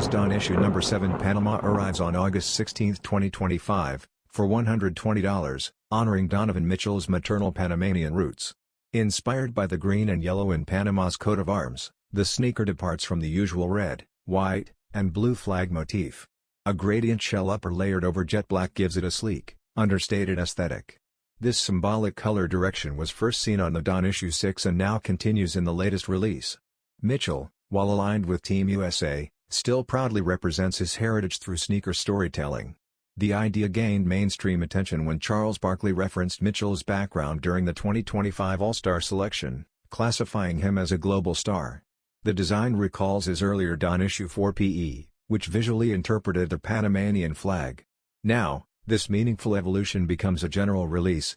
Adidas D.O.N issue number 7 Panama arrives on August 16, 2025, for $120, honoring Donovan Mitchell's maternal Panamanian roots. Inspired by the green and yellow in Panama's coat of arms, the sneaker departs from the usual red, white, and blue flag motif. A gradient shell upper layered over jet black gives it a sleek, understated aesthetic. This symbolic color direction was first seen on the D.O.N issue 6 and now continues in the latest release. Mitchell, while aligned with Team USA, still proudly represents his heritage through sneaker storytelling. The idea gained mainstream attention when Charles Barkley referenced Mitchell's background during the 2025 All-Star selection, classifying him as a global star. The design recalls his earlier D.O.N issue 4 PE, which visually interpreted the Panamanian flag. Now, this meaningful evolution becomes a general release,